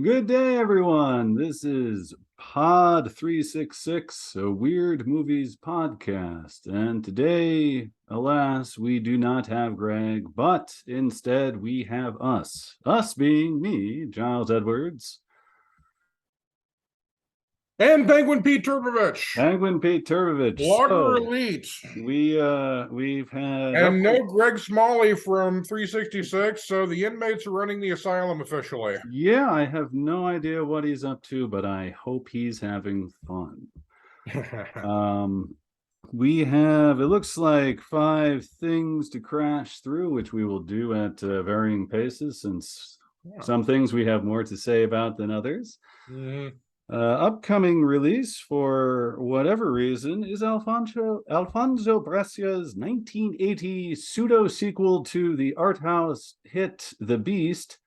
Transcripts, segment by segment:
Good day, everyone. This is Pod 366, a Weird Movies podcast. And today, alas, we do not have Greg, but instead we have us. Us being me, Giles Edwards, And Penguin Pete Turbovich, Penguin Pete Turbovich. Blogger So Elite, we've had and no Greg Smalley from 366. So the inmates are running the asylum officially. yeah, I have no idea what he's up to, but I hope he's having fun. We have, it looks like 5 things to crash through, which we will do at varying paces, since some things we have more to say about than others. Upcoming release, for whatever reason, is Alfonso Brescia's 1980 pseudo-sequel to the art house hit The Beast.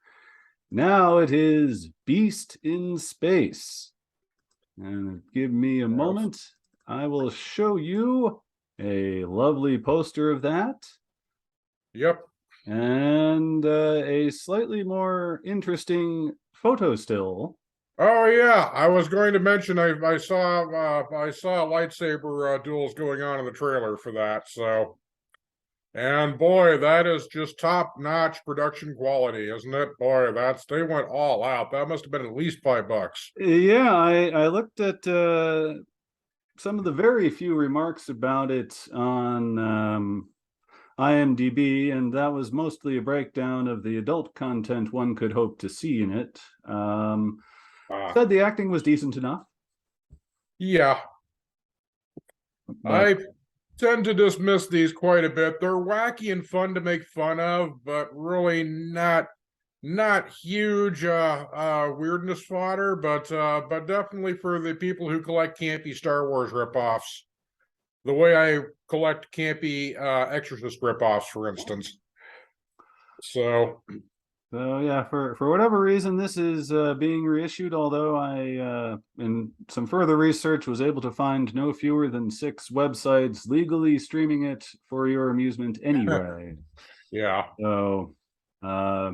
Now it is Beast in Space. And give me a moment. I will show you a lovely poster of that. Yep. And a slightly more interesting photo still. Oh yeah, I was going to mention I saw lightsaber duels going on in the trailer for that. So, and boy, that is just top-notch production quality, isn't it? Boy, they went all out. That must have been at least $5. Yeah, I looked at some of the very few remarks about it on IMDb, and that was mostly a breakdown of the adult content one could hope to see in it. Said the acting was decent enough. Yeah, but I tend to dismiss these quite a bit. They're wacky and fun to make fun of, but really not huge weirdness fodder, but definitely for the people who collect campy Star Wars ripoffs. The way I collect campy Exorcist ripoffs, for instance. So yeah, for whatever reason, this is being reissued, although I, in some further research, was able to find no fewer than 6 websites legally streaming it for your amusement anyway. yeah. So I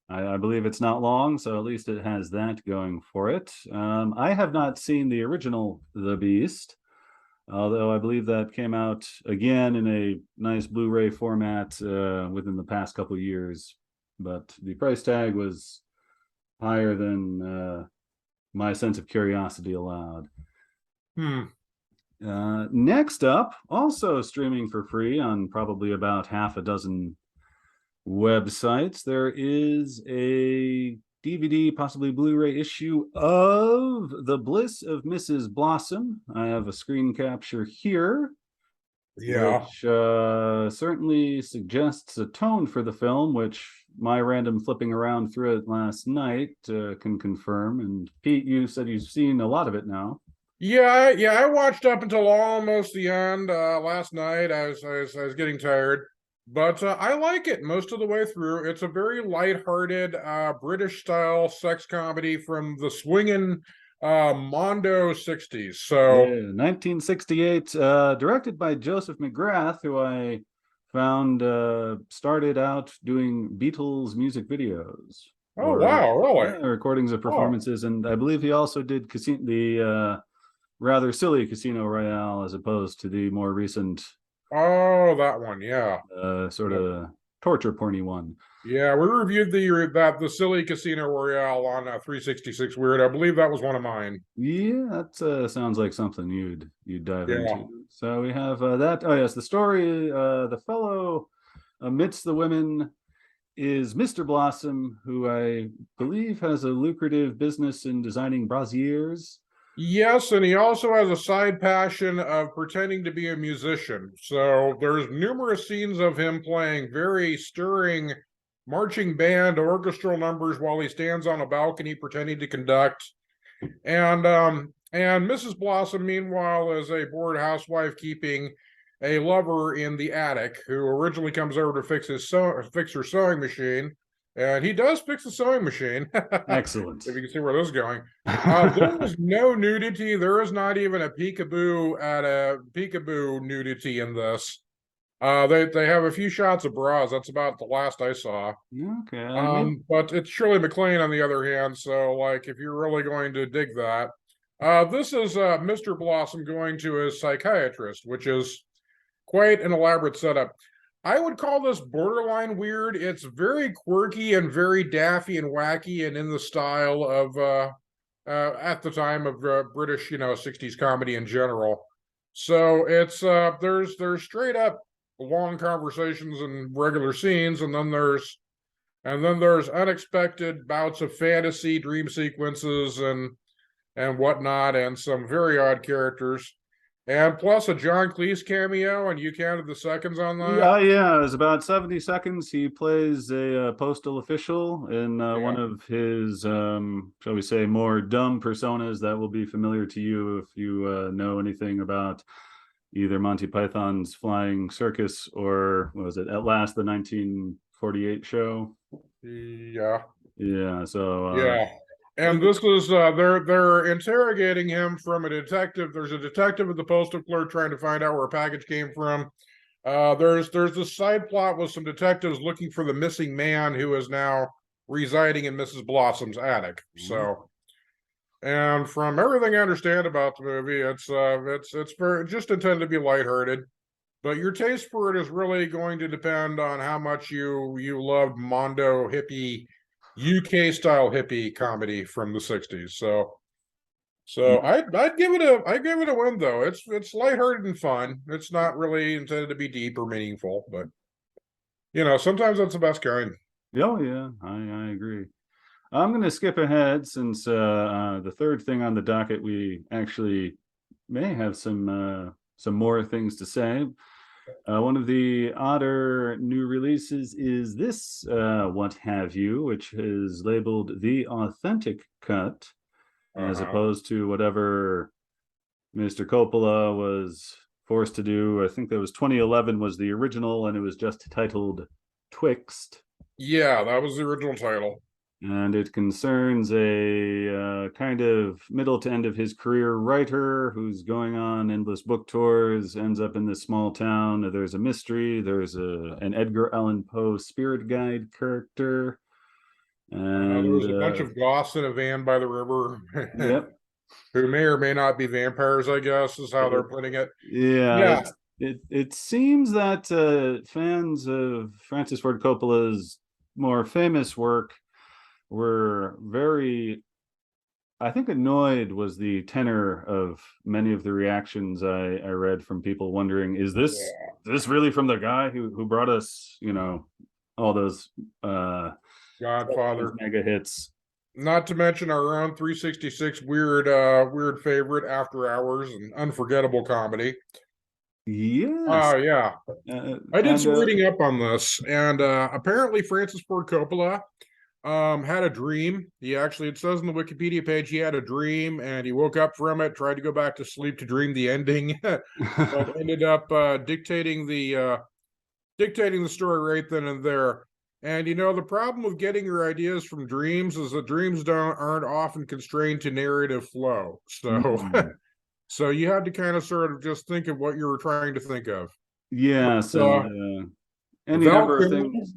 believe it's not long, so at least it has that going for it. I have not seen the original The Beast, although I believe that came out again in a nice Blu Ray format within the past couple years. But the price tag was higher than my sense of curiosity allowed. Next up, also streaming for free on probably about half a dozen websites, there is a DVD, possibly Blu-ray issue of The Bliss of Mrs. Blossom. I have a screen capture here. Yeah. Which certainly suggests a tone for the film, which my random flipping around through it last night can confirm. And Pete, you said you've seen a lot of it now. Yeah, I watched up until almost the end last night. I was getting tired, but I like it most of the way through. It's a very lighthearted British-style sex comedy from the swinging Mondo 60s. So yeah, 1968, directed by Joseph McGrath, who I found started out doing Beatles music videos. Oh, wow, really? Recordings of performances, and I believe he also did the rather silly Casino Royale, as opposed to the more recent Oh, that one, yeah. sort of torture porny one. Yeah, we reviewed the silly Casino Royale on 366 Weird. I believe that was one of mine. Yeah, that sounds like something you'd dive Yeah. into. So we have that. Oh yes, the story. The fellow amidst the women is Mr. Blossom, who I believe has a lucrative business in designing brassieres. Yes, and he also has a side passion of pretending to be a musician. So there's numerous scenes of him playing very stirring marching band orchestral numbers while he stands on a balcony pretending to conduct. And Mrs. Blossom, meanwhile, is a bored housewife keeping a lover in the attic who originally comes over to fix her sewing machine. And he does fix the sewing machine. Excellent. If you can see where this is going. There is no nudity. There is not even a peekaboo nudity in this. They have a few shots of bras. That's about the last I saw. Okay. But it's Shirley MacLaine on the other hand. So like, if you're really going to dig that, this is Mr. Blossom going to his psychiatrist, which is quite an elaborate setup. I would call this borderline weird. It's very quirky and very daffy and wacky and in the style of at the time of British, 60s comedy in general. So it's there's straight up long conversations and regular scenes, and then there's unexpected bouts of fantasy, dream sequences, and whatnot, and some very odd characters. And plus a John Cleese cameo, and you counted the seconds on that? Yeah, it was about 70 seconds. He plays a postal official in one of his, shall we say, more dumb personas that will be familiar to you if you know anything about either Monty Python's Flying Circus or, what was it, At Last, the 1948 show? Yeah. Yeah, so... yeah. And this is they're interrogating him from a detective. There's a detective at the postal clerk trying to find out where a package came from. There's this side plot with some detectives looking for the missing man who is now residing in Mrs. Blossom's attic. So, and from everything I understand about the movie, it's very just intended to be lighthearted. But your taste for it is really going to depend on how much you loved Mondo hippie UK style hippie comedy from the 60s. So I'd give it a win though. It's lighthearted and fun. It's not really intended to be deep or meaningful, but sometimes that's the best kind. Oh yeah, I agree. I'm going to skip ahead since the third thing on the docket we actually may have some more things to say. One of the odder new releases is this What Have You, which is labeled the authentic cut, as opposed to whatever Mr. Coppola was forced to do. I think that was 2011 was the original, and it was just titled Twixt. Yeah, that was the original title. And it concerns a kind of middle to end of his career writer who's going on endless book tours, ends up in this small town. There's a mystery. There's an Edgar Allan Poe spirit guide character. And there was a bunch of goths in a van by the river. Yep. Who may or may not be vampires, I guess, is how they're putting it. Yeah. It seems that fans of Francis Ford Coppola's more famous work were very, I think, annoyed was the tenor of many of the reactions I read from people wondering, is this really from the guy who brought us, all those Godfather mega hits? Not to mention our own 366 weird favorite, After Hours, and unforgettable comedy. Yes. Yeah. I did some reading up on this, and apparently Francis Ford Coppola had a dream. It says in the Wikipedia page he had a dream and he woke up from it, tried to go back to sleep to dream the ending, but ended up dictating the story right then and there. And the problem with getting your ideas from dreams is that dreams aren't often constrained to narrative flow. So so you had to kind of sort of just think of what you were trying to think of. Yes, and any number of things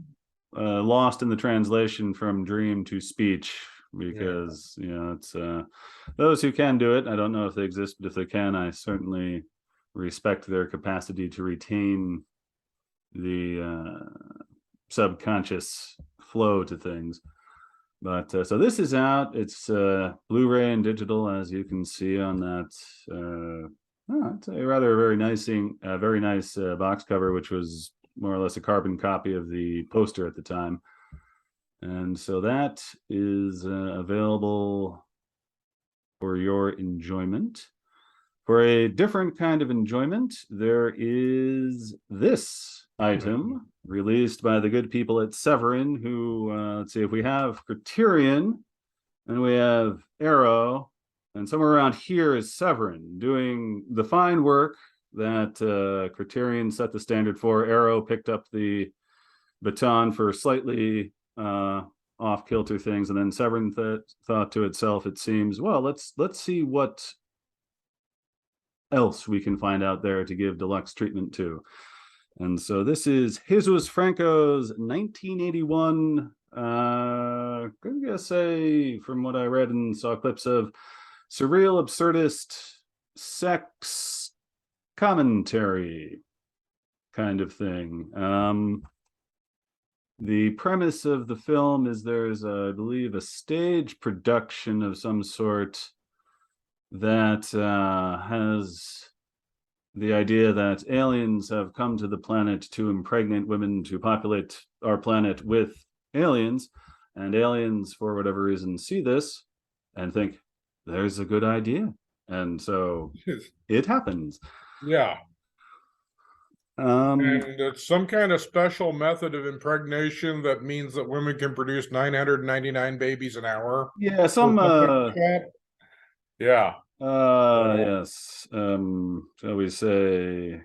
lost in the translation from dream to speech, because it's those who can do it. I don't know if they exist, but if they can, I certainly respect their capacity to retain the subconscious flow to things. But so this is out. It's Blu Ray and digital, as you can see on that. It's a rather very nice box cover, which was more or less a carbon copy of the poster at the time. And so that is available for your enjoyment. For a different kind of enjoyment, there is this item released by the good people at Severin, who, let's see, if we have Criterion and we have Arrow, and somewhere around here is Severin doing the fine work that Criterion set the standard for. Arrow picked up the baton for slightly off-kilter things, and then Severin thought to itself, it seems, well, let's see what else we can find out there to give deluxe treatment to. And so this is Jesus Franco's 1981, I'm gonna say, from what I read and saw clips of, surreal absurdist sex commentary kind of thing. The premise of the film is there's, I believe, a stage production of some sort that has the idea that aliens have come to the planet to impregnate women to populate our planet with aliens, and aliens, for whatever reason, see this and think, there's a good idea. And so it happens. Yeah. And it's some kind of special method of impregnation that means that women can produce 999 babies an hour. Yeah, some yeah. Yes. Shall we say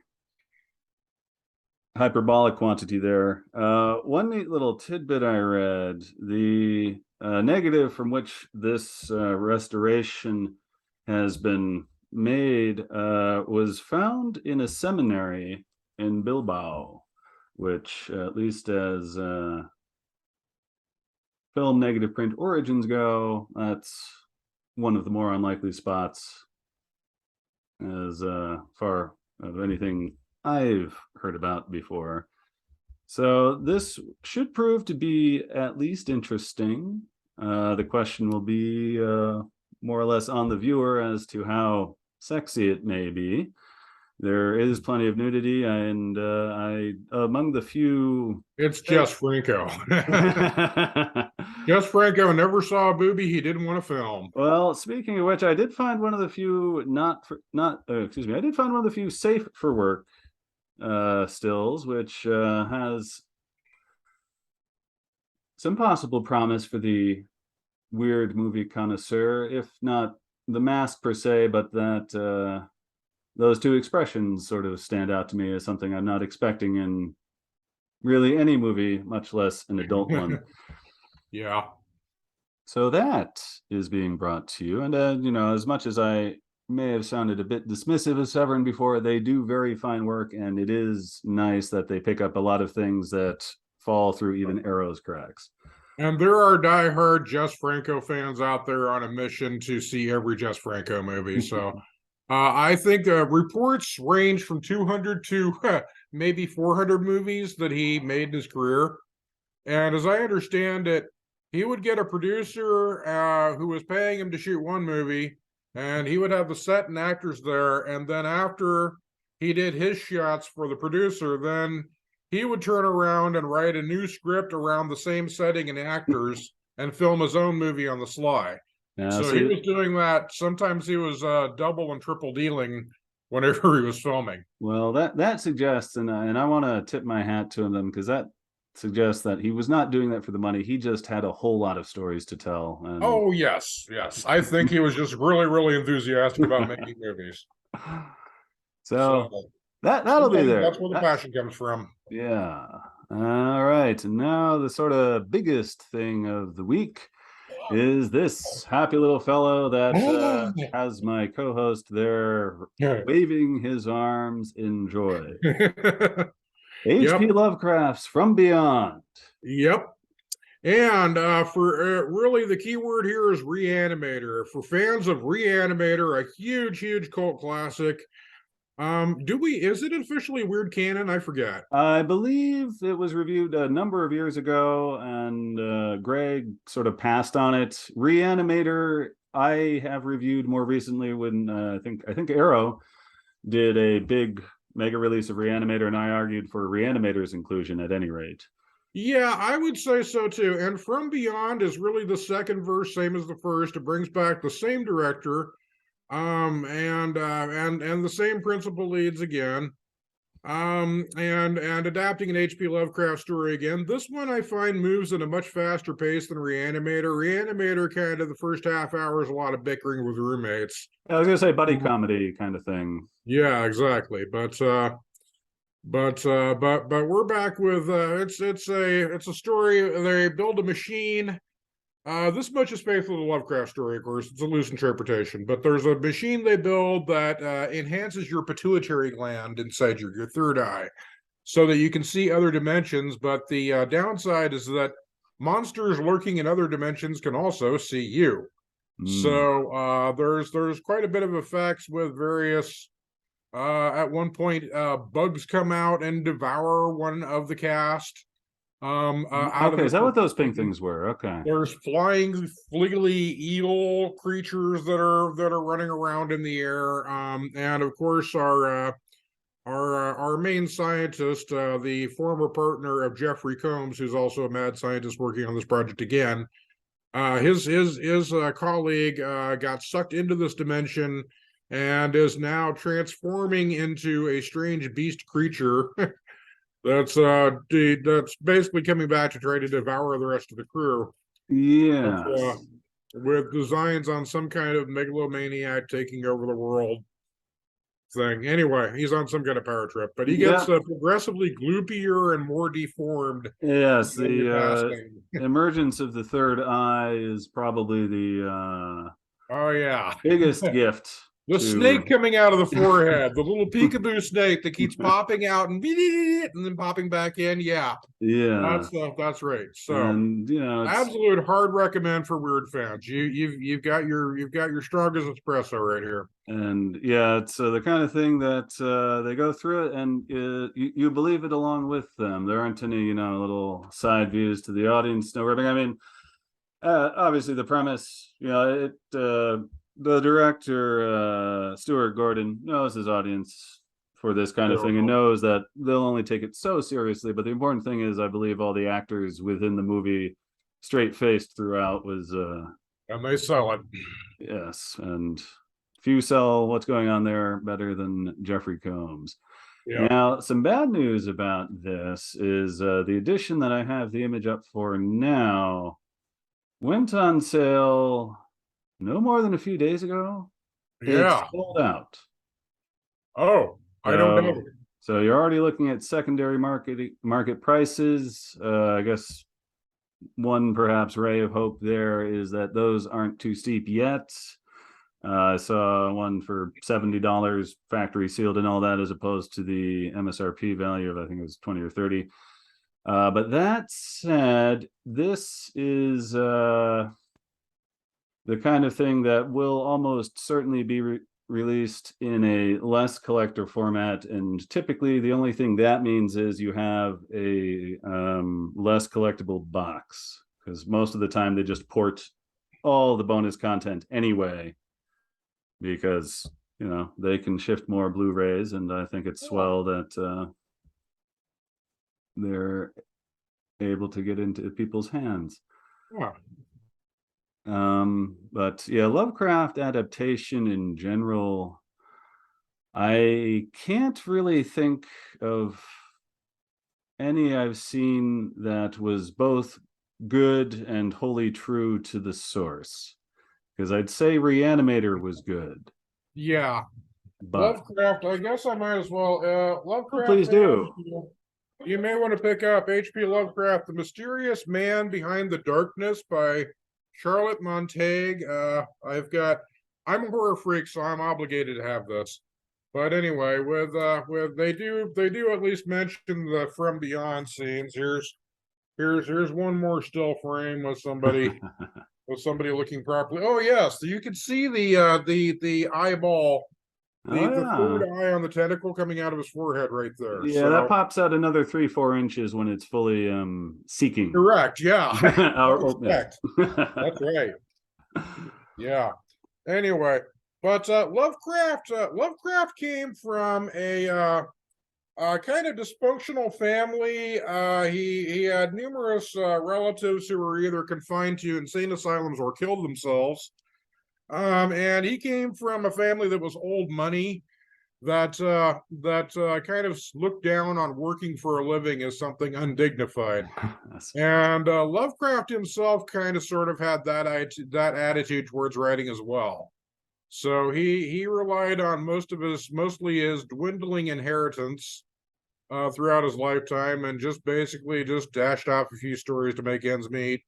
hyperbolic quantity there. One neat little tidbit I read, the negative from which this restoration has been made was found in a seminary in Bilbao, which, at least as film negative print origins go, that's one of the more unlikely spots as far of anything I've heard about before. So this should prove to be at least interesting. The question will be more or less on the viewer as to how sexy it may be. There is plenty of nudity, and I among the few. It's Jess Franco. Jess Franco never saw a boobie he didn't want to film. Well, speaking of which, I did find one of the few I did find one of the few safe for work stills, which has some possible promise for the weird movie connoisseur, if not the mask per se, but that those two expressions sort of stand out to me as something I'm not expecting in really any movie, much less an adult one. Yeah. So that is being brought to you. And, you know, as much as I may have sounded a bit dismissive of Severin before, they do very fine work, and it is nice that they pick up a lot of things that fall through even Arrow's cracks. And there are diehard Jess Franco fans out there on a mission to see every Jess Franco movie. So I think reports range from 200 to maybe 400 movies that he made in his career. And as I understand it, he would get a producer who was paying him to shoot one movie, and he would have the set and actors there. And then after he did his shots for the producer, then he would turn around and write a new script around the same setting and actors and film his own movie on the sly. So he was doing that. Sometimes he was double and triple dealing whenever he was filming. Well, that suggests, and I want to tip my hat to him, because that suggests that he was not doing that for the money. He just had a whole lot of stories to tell. And... Oh, yes. I think he was just really, really enthusiastic about making movies. So that'll be there. That's where the passion comes from. Yeah. All right. And now the sort of biggest thing of the week is this happy little fellow that has my co-host there waving his arms in joy. H.P. Lovecraft's From Beyond. Yep. And for really the key word here is Reanimator. For fans of Reanimator, a huge cult classic. Is it officially weird canon? I forget. I believe it was reviewed a number of years ago, and Greg sort of passed on it. Reanimator, I have reviewed more recently when I think Arrow did a big mega release of Reanimator, and I argued for Reanimator's inclusion at any rate. Yeah, I would say so too. And From Beyond is really the second verse, same as the first. It brings back the same director. And the same principal leads again, and adapting an H.P. Lovecraft story again. This one I find moves at a much faster pace than Reanimator. Reanimator, kind of the first half hour is a lot of bickering with roommates. I was gonna say buddy comedy kind of thing. Yeah, exactly. But we're back with it's a story. They build a machine. This much is faithful to the Lovecraft story, of course. It's a loose interpretation, but there's a machine they build that enhances your pituitary gland inside your third eye. so that you can see other dimensions. But the downside is that monsters lurking in other dimensions can also see you. So there's quite a bit of effects with various. At one point, bugs come out and devour one of the cast. Out Okay, of is that what those pink things were? Okay. There's flying, fliggly eel creatures that are running around in the air. And of course, our main scientist, the former partner of Jeffrey Combs, who's also a mad scientist working on this project again. His colleague got sucked into this dimension and is now transforming into a strange beast creature that's basically coming back to try to devour the rest of the crew. Yeah. With designs on some kind of megalomaniac taking over the world thing. Anyway, he's on some kind of power trip, but he gets progressively gloopier and more deformed. Yes, the emergence of the third eye is probably the biggest gift. The snake coming out of the forehead, the little peekaboo snake that keeps popping out and then popping back in. Yeah, that's right. So, and absolute hard recommend for weird fans. You've got your strongest espresso right here. And yeah, it's the kind of thing that they go through it, and you believe it along with them. There aren't any little side views to the audience. No ribbing. I mean, obviously the premise, the director, Stuart Gordon, knows his audience for this kind of thing and knows that they'll only take it so seriously. But the important thing is, I believe all the actors within the movie, straight-faced throughout, was and they sell it. Yes, and few sell what's going on there better than Jeffrey Combs. Yeah. Now, some bad news about this is the edition that I have the image up for now went on sale no more than a few days ago. Yeah. It's sold out. Oh, I don't know. So you're already looking at secondary market prices. I guess one perhaps ray of hope there is that those aren't too steep yet. I saw one for $70 factory sealed and all that, as opposed to the MSRP value of, I think it was 20 or 30. But that said, this is the kind of thing that will almost certainly be released in a less collector format, and typically the only thing that means is you have a less collectible box, because most of the time they just port all the bonus content anyway, because they can shift more Blu Rays, and I think it's swell that they're able to get into people's hands. Yeah. But yeah, Lovecraft adaptation in general, I can't really think of any I've seen that was both good and wholly true to the source, because I'd say Reanimator was good. Yeah, but Lovecraft, I guess I might as well Lovecraft, please do. You may want to pick up H.P. Lovecraft, The Mysterious Man Behind the Darkness by Charlotte Montague. I'm a horror freak, so I'm obligated to have this. But anyway, with they do at least mention the From Beyond scenes. Here's one more still frame with somebody looking properly. Oh yes, you can see the eyeball, the third eye on the tentacle coming out of his forehead right there. Yeah, that pops out another 3-4 inches when it's fully seeking. Correct. Yeah. That's right. Yeah. Anyway, but Lovecraft came from a kind of dysfunctional family. He had numerous relatives who were either confined to insane asylums or killed themselves. And he came from a family that was old money, that kind of looked down on working for a living as something undignified. And Lovecraft himself kind of sort of had that attitude towards writing as well. So he relied on mostly his dwindling inheritance throughout his lifetime, and just basically just dashed off a few stories to make ends meet.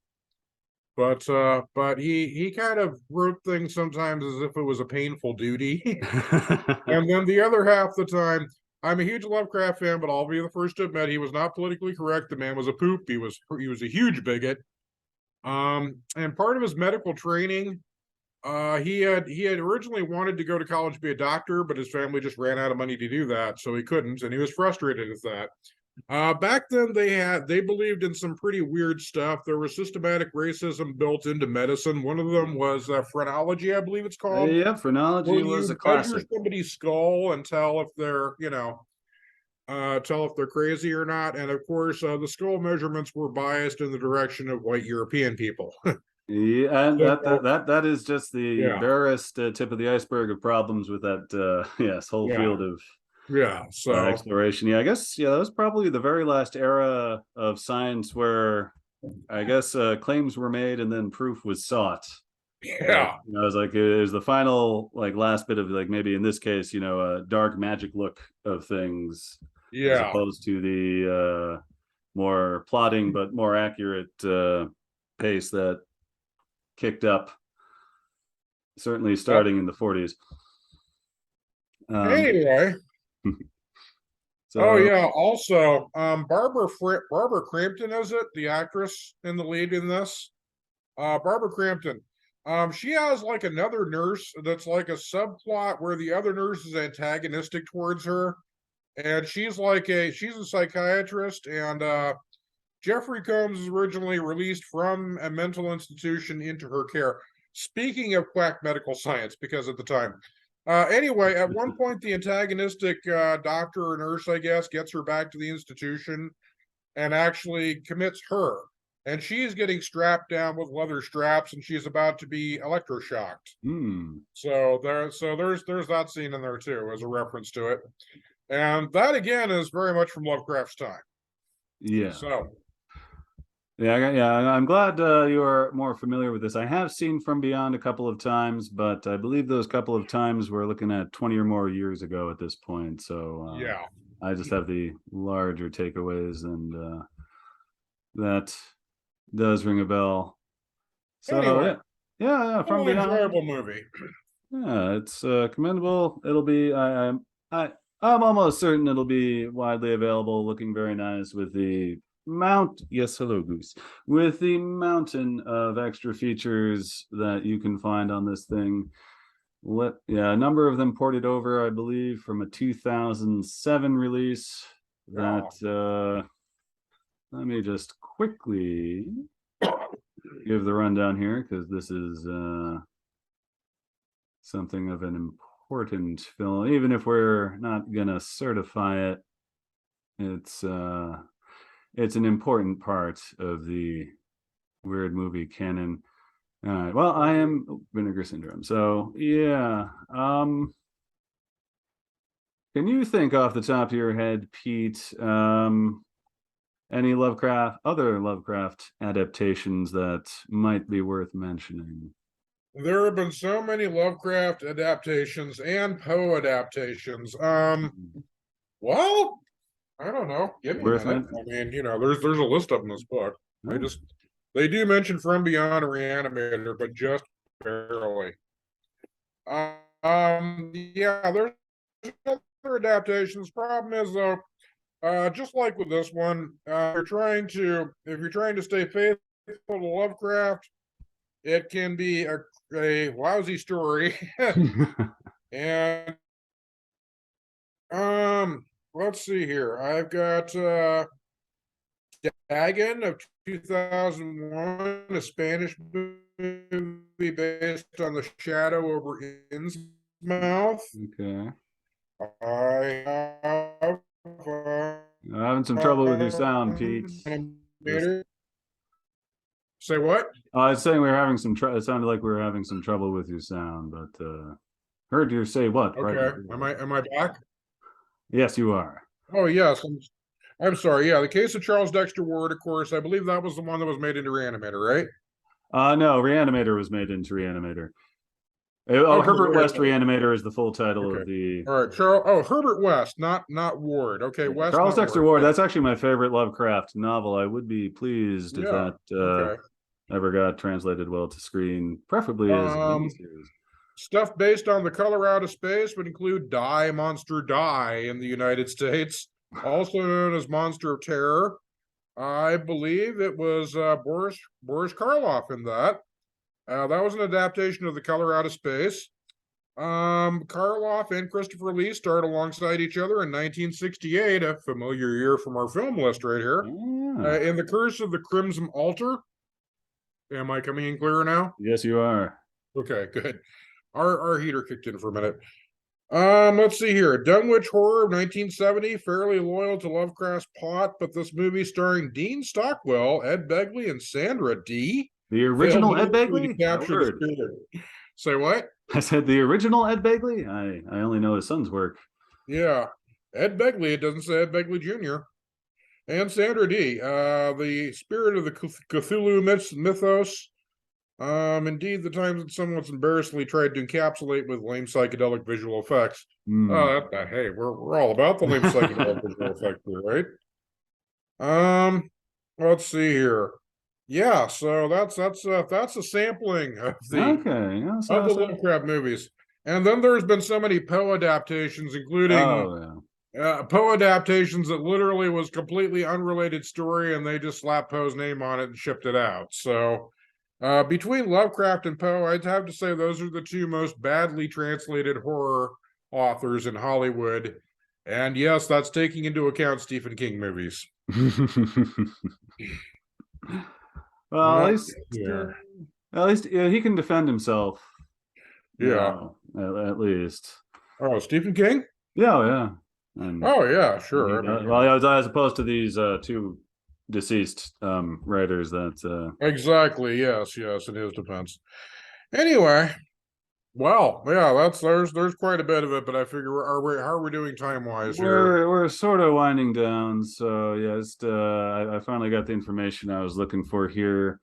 But he kind of wrote things sometimes as if it was a painful duty. And then the other half of the time, I'm a huge Lovecraft fan, but I'll be the first to admit he was not politically correct. The man was a poop. He was a huge bigot. And part of his medical training, he had originally wanted to go to college to be a doctor, but his family just ran out of money to do that, so he couldn't, and he was frustrated at that. Back then they believed in some pretty weird stuff. There was systematic racism built into medicine. One of them was phrenology, I believe it's called. Yeah, phrenology was a classic. Measure somebody's skull and tell if they're, tell if they're crazy or not. And of course, the skull measurements were biased in the direction of white European people. Yeah, and So- that is just the Yeah. barest tip of the iceberg of problems with that whole Yeah. field of So exploration. Yeah, I guess that was probably the very last era of science where I guess claims were made and then proof was sought. yeah, It was like it was the final last bit of maybe in this case a dark magic look of things as yeah, opposed to the more plodding but more accurate pace that kicked up certainly starting in the 40s. Anyway, So, oh yeah. Also, Barbara Crampton, is it the actress in the lead in this? Barbara Crampton. She has like another nurse that's like a subplot where the other nurse is antagonistic towards her, and she's a psychiatrist, and Jeffrey Combs is originally released from a mental institution into her care. Speaking of quack medical science, because at the time. Anyway, at one point, the antagonistic doctor or nurse, I guess, gets her back to the institution and actually commits her. And she's getting strapped down with leather straps, and she's about to be electroshocked. So there's that scene in there too, as a reference to it. And that again is very much from Lovecraft's time. yeah. So Yeah, I'm glad you are more familiar with this. I have seen From Beyond a couple of times, but I believe those couple of times we're looking at 20 or more years ago at this point. So yeah. I just have the larger takeaways, and that does ring a bell. So Anyway, yeah, From Beyond. Enjoyable movie. Yeah, it's commendable. It'll be I'm almost certain it'll be widely available, looking very nice with the hello Goose, with the mountain of extra features that you can find on this thing. A number of them ported over, I believe, from a 2007 release. That let me just quickly give the rundown here, because this is something of an important film. Even if we're not gonna certify it, it's an important part of the weird movie canon. All right. Well, I am Vinegar Syndrome. So yeah. Can you think off the top of your head, Pete, any other Lovecraft adaptations that might be worth mentioning? There have been so many Lovecraft adaptations and Poe adaptations. Well, I don't know. Give me a minute. I mean, there's a list of them in this book. They do mention From Beyond Reanimator, but just barely. Yeah, there's other adaptations. Problem is though, just like with this one, if you're trying to stay faithful to Lovecraft, it can be a lousy story. And let's see here. I've got Dagon of 2001, a Spanish movie based on the shadow over Innsmouth. Okay. I'm having some trouble with your sound, Pete. Say what? I was saying we were having some trouble. It sounded like we were having some trouble with your sound, but heard you say what? Okay. Right? Am I back? Yes, you are. Oh yes. I'm sorry. Yeah, the case of Charles Dexter Ward, of course. I believe that was the one that was made into Reanimator, right? No, Reanimator was made into Reanimator. Herbert West Reanimator is the full title of the. All right, Herbert West, not Ward. Okay, West. Charles Dexter Ward. That's actually my favorite Lovecraft novel. I would be pleased if that ever got translated well to screen, preferably as a miniseries. Stuff based on The Color Out of Space would include Die Monster Die in the United States, also known as Monster of Terror. I believe it was Boris Karloff in that. That was an adaptation of The Color Out of Space. Karloff and Christopher Lee starred alongside each other in 1968, a familiar year from our film list right here. In The Curse of the Crimson Altar. Am I coming in clearer now? Yes, you are. Okay, good. Our heater kicked in for a minute. Let's see here. Dunwich Horror of 1970, fairly loyal to Lovecraft's plot, but this movie starring Dean Stockwell, Ed Begley, and Sandra Dee. The original Ed Begley? Say what? I said the original Ed Begley? I only know his son's work. Yeah. Ed Begley, it doesn't say Ed Begley Jr. And Sandra Dee. The spirit of the Cthulhu mythos. Indeed, the times that someone's embarrassingly tried to encapsulate with lame psychedelic visual effects. Hey, we're all about the lame psychedelic visual effects here, right? Let's see here. Yeah, so that's a sampling of the Lovecraft movies. And then there's been so many Poe adaptations, including Poe adaptations that literally was completely unrelated story, and they just slapped Poe's name on it and shipped it out. So between Lovecraft and Poe, I'd have to say those are the two most badly translated horror authors in Hollywood. And yes, that's taking into account Stephen King movies. Well, at least he can defend himself. Yeah, at least. Oh, Stephen King? Yeah. Oh yeah, sure. As opposed to these two deceased writers that exactly, yes, in his defense. Anyway, well, yeah, there's quite a bit of it, but I figure how are we doing time wise here? We're sort of winding down, so I finally got the information I was looking for here.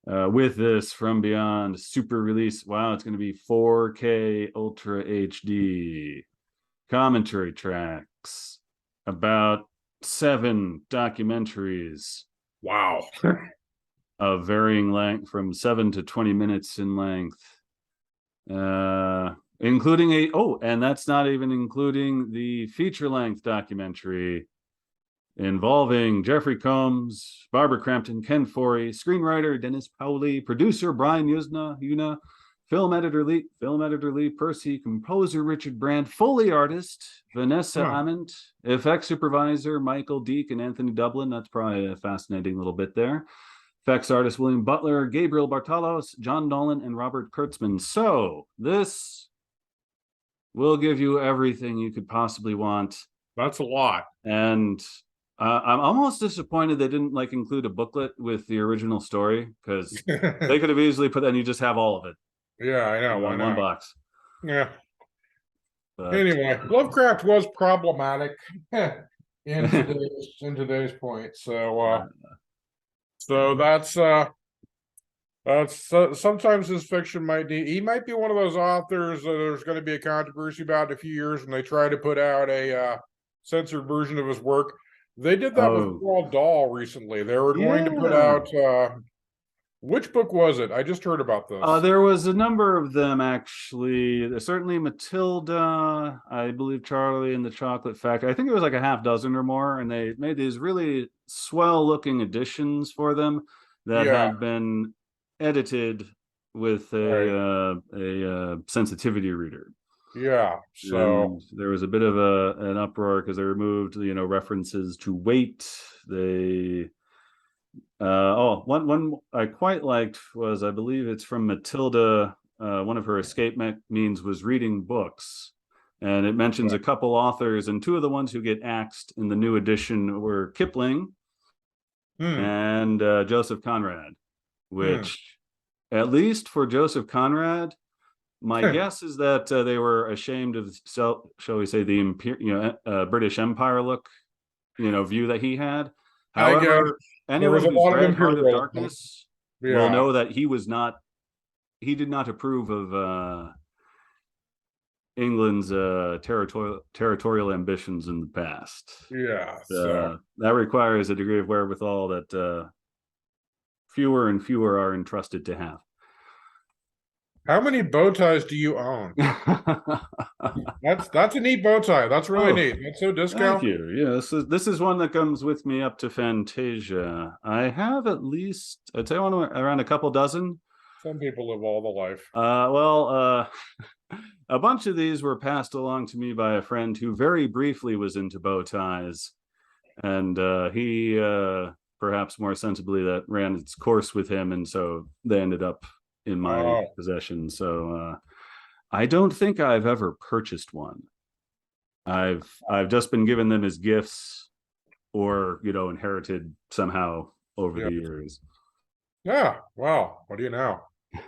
With this From Beyond super release, wow, it's going to be 4K Ultra HD commentary tracks, about 7 documentaries. Wow. Of varying length, from 7 to 20 minutes in length. Including and that's not even including the feature-length documentary involving Jeffrey Combs, Barbara Crampton, Ken Foree, screenwriter Dennis Powley, producer Brian Yuna, film editor Lee Percy, composer Richard Brand, Foley artist Vanessa Ament, effects supervisor Michael Deek and Anthony Dublin. That's probably a fascinating little bit there. Effects artist William Butler, Gabriel Bartalos, John Nolan, and Robert Kurtzman. So this will give you everything you could possibly want. That's a lot. And I'm almost disappointed they didn't include a booklet with the original story, because they could have easily put that and you just have all of it. Yeah, I know. In one box. Yeah. But anyway, Lovecraft was problematic in today's point. So that's sometimes his fiction he might be one of those authors that there's going to be a controversy about in a few years when they try to put out a censored version of his work. They did that with Roald Dahl recently. They were going to put out which book was it? I just heard about this. There was a number of them, actually. There's certainly Matilda, I believe Charlie and the Chocolate Factory. I think it was like a half dozen or more, and they made these really swell-looking editions for them that had been edited with a sensitivity reader. Yeah, so and there was a bit of an uproar because they removed, references to weight. They one I quite liked was, I believe it's from Matilda. One of her escape means was reading books, and it mentions a couple authors, and two of the ones who get axed in the new edition were Kipling and Joseph Conrad, which at least for Joseph Conrad, my guess is that they were ashamed of, shall we say, the British Empire look, view that he had. However, anyone who's read Heart of Darkness will know that he did not approve of England's territorial ambitions in the past. Yeah, that requires a degree of wherewithal that fewer and fewer are entrusted to have. How many bow ties do you own? That's a neat bow tie. That's really neat. That's so disco. Thank you. Yeah, this is one that comes with me up to Fantasia. I have at least, I'd say, around a couple dozen. Some people live all the life. A bunch of these were passed along to me by a friend who very briefly was into bow ties, and he perhaps more sensibly that ran its course with him, and so they ended up in my possession. So I don't think I've ever purchased one. I've just been given them as gifts, or inherited somehow over the years. Yeah. Wow. What do you know?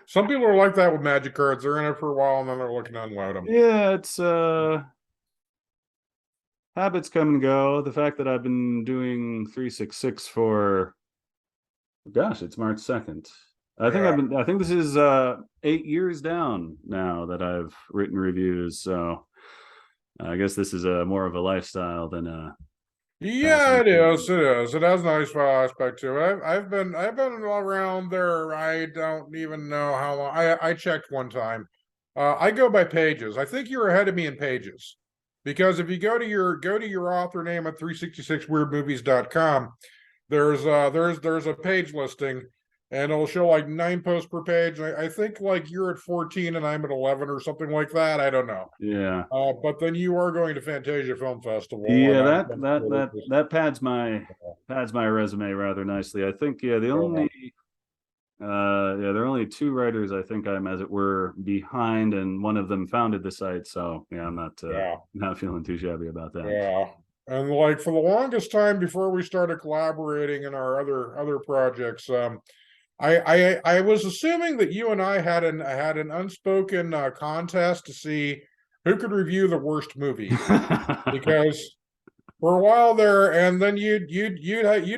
Some people are like that with magic cards. They're in it for a while and then they're looking to unload them. Yeah, it's habits come and go. The fact that I've been doing 366 for, gosh, it's March 2nd. I think this is 8 years down now that I've written reviews. So I guess this is more of a lifestyle than a. Yeah, it is. It is. It has a nice aspect to it. I've been around there. I don't even know how long. I checked one time. I go by pages. I think you're ahead of me in pages, because if you go to your author name at 366weirdmovies.com, there's a page listing, and it'll show like 9 posts per page. I think like you're at 14 and I'm at 11 or something like that. I don't know. Yeah. But then you are going to Fantasia Film Festival. Yeah, that pads my resume rather nicely. I think there are only 2 writers I think I'm, as it were, behind, and one of them founded the site. So yeah, I'm not feeling too shabby about that. Yeah. And like for the longest time before we started collaborating in our other projects, I was assuming that you and I had an unspoken contest to see who could review the worst movie, because for a while there, and then you'd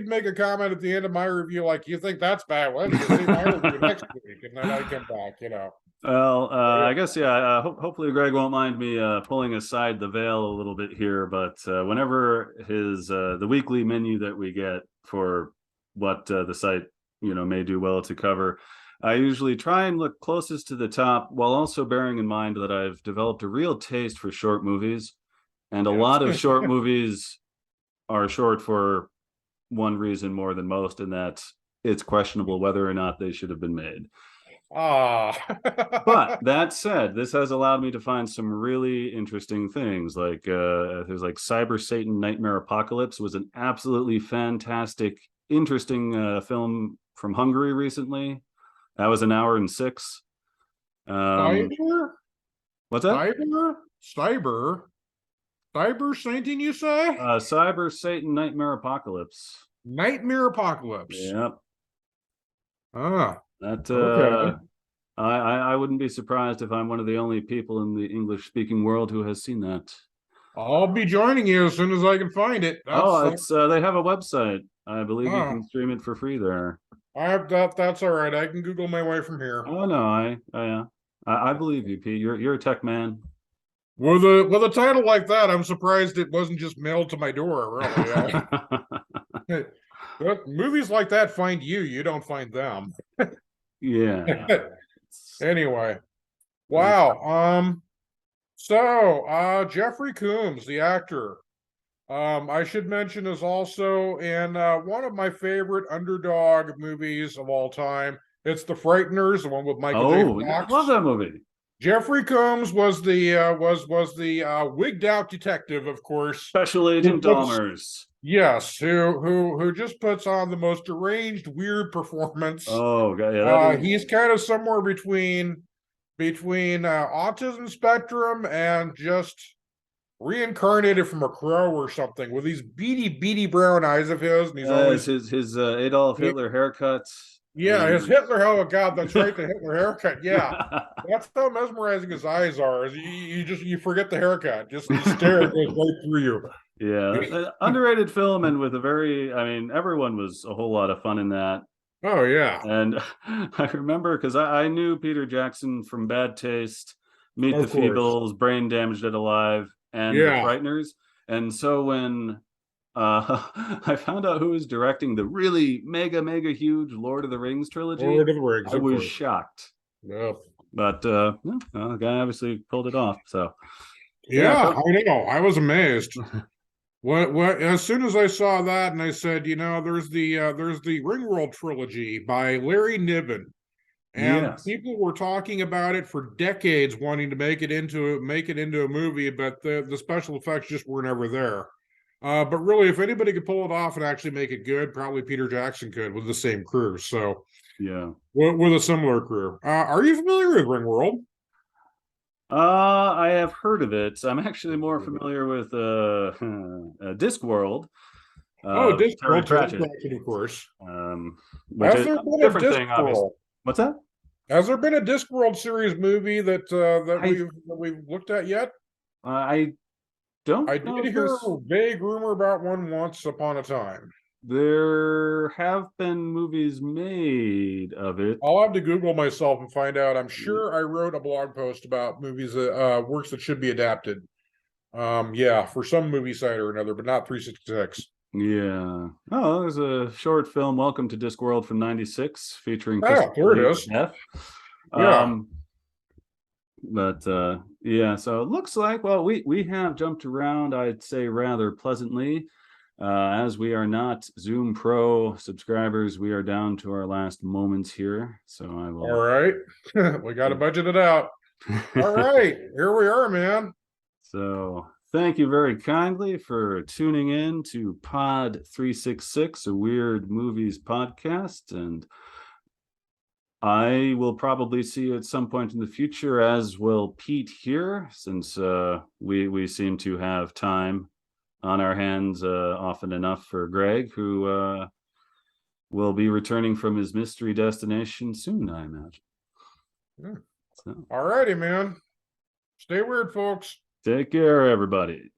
make a comment at the end of my review like, you think that's bad, well, you see my review next week, and then I come back, Well, I guess hopefully Greg won't mind me pulling aside the veil a little bit here, but whenever the weekly menu that we get for what the site may do well to cover, I usually try and look closest to the top, while also bearing in mind that I've developed a real taste for short movies, and a lot of short movies are short for one reason more than most, and that it's questionable whether or not they should have been made. But that said, this has allowed me to find some really interesting things. Like there's like Cyber Satan Nightmare Apocalypse was an absolutely fantastic, interesting film from Hungary recently. That was 1 hour and 6. Cyber? What's that? Cyber Satan, you say? Cyber Satan Nightmare Apocalypse. Nightmare Apocalypse. Yep. That okay. I wouldn't be surprised if I'm one of the only people in the English-speaking world who has seen that. I'll be joining you as soon as I can find it. It's they have a website. I believe you can stream it for free there. That's all right. I can Google my way from here. Oh no, I believe you, Pete. You're a tech man. With a title like that, I'm surprised it wasn't just mailed to my door. Really, but movies like that find you. You don't find them. Yeah. Anyway, wow. So Jeffrey Combs, the actor, I should mention, is also in one of my favorite underdog movies of all time. It's The Frighteners, the one with Michael J. Fox. I love that movie. Jeffrey Combs was the wigged out detective, of course. Special Agent Dahmers. Yes, who just puts on the most deranged, weird performance. Oh god, yeah. He's kind of somewhere between autism spectrum and just reincarnated from a crow or something, with these beady brown eyes of his, and he's always his Adolf Hitler haircuts. Yeah, his Hitler. Oh God, that's right, the Hitler haircut. Yeah, that's how mesmerizing his eyes are. Is you forget the haircut, just stare, it goes right through you. Yeah, underrated film, and with everyone was a whole lot of fun in that. Oh yeah, and I remember because I knew Peter Jackson from Bad Taste, Meet the Feebles, Brain Damaged Dead Alive, and The Frighteners, and so when I found out who was directing the really mega huge Lord of the Rings trilogy, I was shocked. Yep. But no, the guy obviously pulled it off. So Yeah, I know. I was amazed. What as soon as I saw that, and I said, there's the Ringworld trilogy by Larry Niven. And yes, people were talking about it for decades, wanting to make it into a movie, but the special effects just were never there. But really, if anybody could pull it off and actually make it good, probably Peter Jackson could with the same crew. So yeah. with a similar crew. Are you familiar with Ringworld? I have heard of it. I'm actually more familiar with Discworld. Oh, Terry Discworld, Pratchett, of course. which Has is there a been a different thing, obviously. Discworld? What's that? Has there been a Discworld series movie that I we've looked at yet? I don't I know did if hear there's a vague rumor about one once upon a time. there have been movies made of it. I'll have to Google myself and find out. I'm sure I wrote a blog post about movies that works that should be adapted. Yeah, for some movie site or another, but not 366. Yeah. Oh, there's a short film, Welcome to Discworld from '96, featuring Oh, there it is. Death. Yeah. But yeah, so it looks like, well, we have jumped around, I'd say, rather pleasantly. As we are not Zoom Pro subscribers, we are down to our last moments here. So I will. All right. We got to budget it out. All right. Here we are, man. So thank you very kindly for tuning in to Pod 366, a Weird Movies podcast. And I will probably see you at some point in the future, as will Pete here, since we seem to have time on our hands often enough for Greg, who will be returning from his mystery destination soon, I imagine. Yeah. So, All righty, man. Stay weird, folks. take care, everybody.